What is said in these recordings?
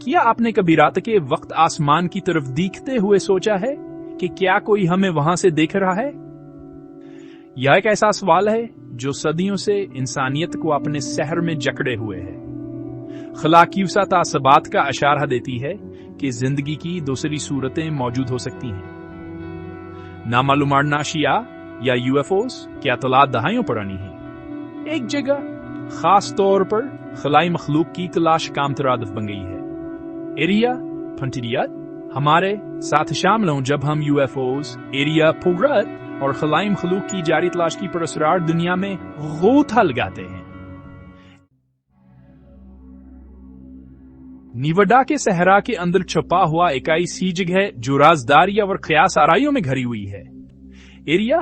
کیا آپ نے کبھی رات کے وقت آسمان کی طرف دیکھتے ہوئے سوچا ہے کہ کیا کوئی ہمیں وہاں سے دیکھ رہا ہے؟ یہ ایک ایسا سوال ہے جو صدیوں سے انسانیت کو اپنے سحر میں جکڑے ہوئے ہے۔ خلا کی وسعت تعصبات کا اشارہ دیتی ہے کہ زندگی کی دوسری صورتیں موجود ہو سکتی ہیں۔ نامعلوم اشیاء یا UFOs کی اطلاعات دہائیوں پرانی ہیں۔ ایک جگہ خاص طور پر خلائی مخلوق کی تلاش کا مترادف بن گئی ہے۔ ایریا 28 ہمارے ساتھ شامل ہوں جب ہم UFOs، ایریا 48 اور خلائی مخلوق کی جاری تلاش کی پراسرار دنیا میں غوطہ لگاتے ہیں۔ نیوڈا کے صحرا کے اندر چھپا ہوا ایک ایسی جگہ جو رازداریوں اور قیاس آرائیوں میں گھری ہوئی ہے۔ ایریا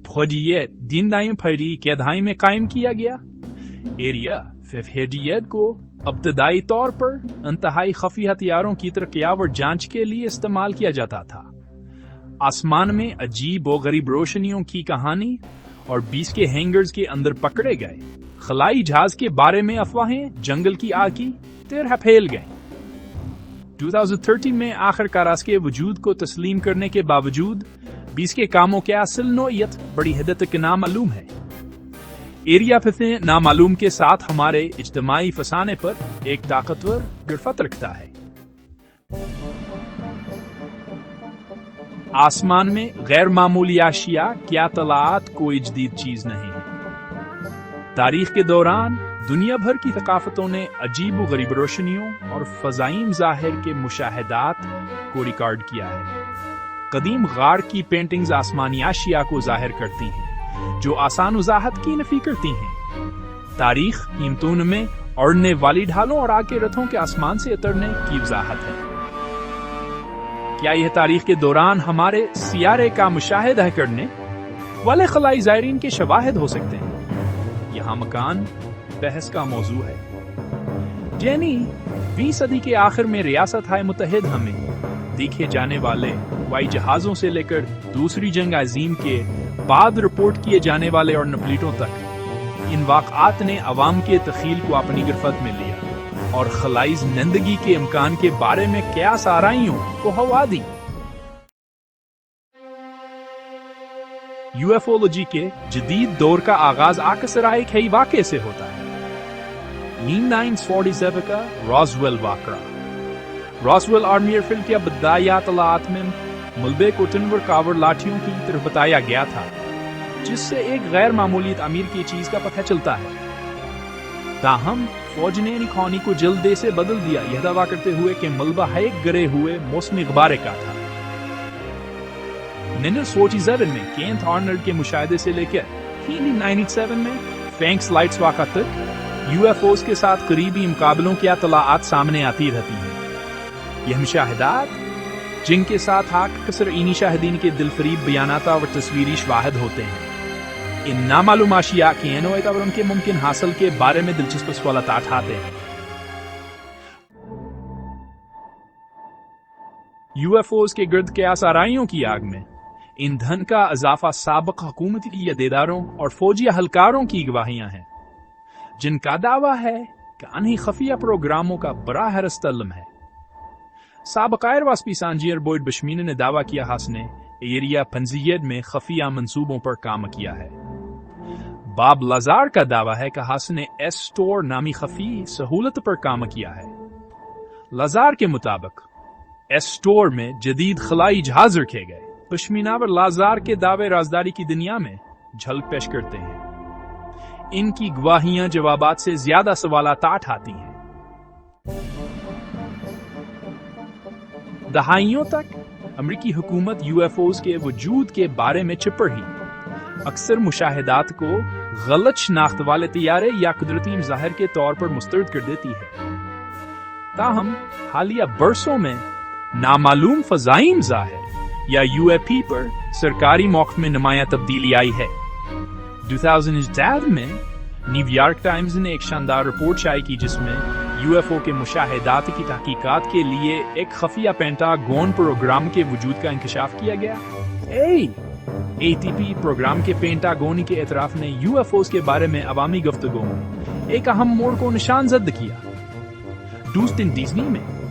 48 دین دائم پھیری کے دہائی میں قائم کیا گیا۔ ایریا 58 کو ابتدائی طور پر انتہائی خفی ہتھیاروں کی ترقیات اور جانچ کے لیے استعمال کیا جاتا تھا۔ آسمان میں عجیب و غریب روشنیوں کی کہانی اور 20 کے ہینگرز کے اندر پکڑے گئے خلائی جہاز کے بارے میں افواہیں جنگل کی آگ کی طرح پھیل گئیں۔ 2013 میں آخر کار اس کے وجود کو تسلیم کرنے کے باوجود 20 کے کاموں کی اصل نوعیت بڑی حد تک نامعلوم ہے۔ ایریا 50 نامعلوم کے ساتھ ہمارے اجتماعی فسانے پر ایک طاقتور گرفت رکھتا ہے۔ آسمان میں غیر معمولی اشیاء کی اطلاعات کوئی جدید چیز نہیں ہے۔ تاریخ کے دوران دنیا بھر کی ثقافتوں نے عجیب و غریب روشنیوں اور فضائم ظاہر کے مشاہدات کو ریکارڈ کیا ہے۔ قدیم غار کی پینٹنگز آسمانی اشیاء کو ظاہر کرتی ہیں جو آسان وضاحت کی نفی کرتی ہیں۔ تاریخ قیمتوں میں اڑنے والی ڈھالوں اور آگ کے رتھوں کے آسمان سے اترنے کی وضاحت ہے۔ کیا یہ تاریخ کے دوران ہمارے سیارے کا مشاہدہ کرنے والے خلائی زائرین کے شواہد ہو سکتے ہیں؟ یہاں مکان بحث کا موضوع ہے۔ جینی 20 صدی کے آخر میں ریاستہائے متحدہ میں دیکھے جانے والے ہوائی جہازوں سے لے کر دوسری جنگ عظیم کے بعد رپورٹ کیے جانے والے اور نپلیٹوں تک ان واقعات نے عوام کے تخیل کو اپنی گرفت میں لیا اور خلائی زندگی کے امکان کے بارے میں قیاس آرائیوں کو ہوا دی۔ UFOlوجی کے جدید دور کا آغاز اکثر ایک ہی واقعے سے ہوتا ہے۔ 1947 کا راسویل واقعہ۔ راسویل آرمی ایئرفیلڈ کے ابتدائی اطلاعات میں ملبے کو ٹنور کاور لاٹھیوں کی طرف بتایا گیا تھا جس سے ایک غیر معمولی تعمیر کی چیز کا پتہ چلتا ہے۔ تاہم فوج نے خانی کو جلدی سے بدل دیا یہ دعویٰ کرتے ہوئے کہ ملبہ ایک گرے ہوئے موسمی غبارے کا تھا۔ 1947 میں کینتھ آرنلڈ کے مشاہدے سے لے کر 1997 میں فینکس لائٹس واقعہ تک UFOs کے ساتھ قریبی مقابلوں کی اطلاعات سامنے آتی رہتی ہیں۔ یہ مشاہدات جن کے ساتھ اکثر انہی شاہدین کے دلفریب بیانات اور تصویری شواہد ہوتے ہیں، ان نامعلوم اشیاء کے نوعیت اور ان کے ممکن حاصل کے بارے میں دلچسپ سوالات اٹھاتے ہیں۔ UFOs کے گرد قیاس آرائیوں کی آگ میں ایندھن کا اضافہ سابق حکومتی عہدیداروں اور فوجی اہلکاروں کی گواہیاں ہیں جن کا دعویٰ ہے کہ انہی خفیہ پروگراموں کا براہ راست علم ہے۔ سابق ایئر واسپی سانجیر بوئڈ بشمینہ نے دعویٰ کیا ہاس نے ایریا 50 میں خفیہ منصوبوں پر کام کیا ہے۔ باب لازار کا دعویٰ ہے کہ ہاس نے ایس-ٹور نامی خفی سہولت پر کام کیا ہے۔ لازار کے مطابق ایس-ٹور میں جدید خلائی جہاز رکھے گئے۔ بشمینہ اور لازار کے دعوے رازداری کی دنیا میں جھلک پیش کرتے ہیں۔ ان کی گواہیاں جوابات سے زیادہ سوالات اٹھاتی ہیں۔ دہائیوں تک امریکی حکومت UFOs کے وجود کے بارے میں چپ رہی، اکثر مشاہدات کو غلط شناخت والے طیارے یا قدرتی مظاہر کے طور پر مسترد کر دیتی ہے۔ تاہم حالیہ برسوں میں نامعلوم فضائم ظاہر یا UAP پر سرکاری موقف میں نمایاں تبدیلی آئی ہے۔ 2010 میں نیو یارک ٹائمز نے ایک شاندار رپورٹ شائع کی جس میں UFO کے مشاہدات کی تحقیقات کے لیے ایک خفیہ پینٹاگون پروگرام کے وجود کا انکشاف کیا گیا۔ ATP پروگرام کے پینٹاگونی کے اعتراف نے UFOs کے بارے میں عوامی گفتگو میں ایک اہم موڑ کو نشان زد کیا۔ ڈوسٹن ڈیزنی میں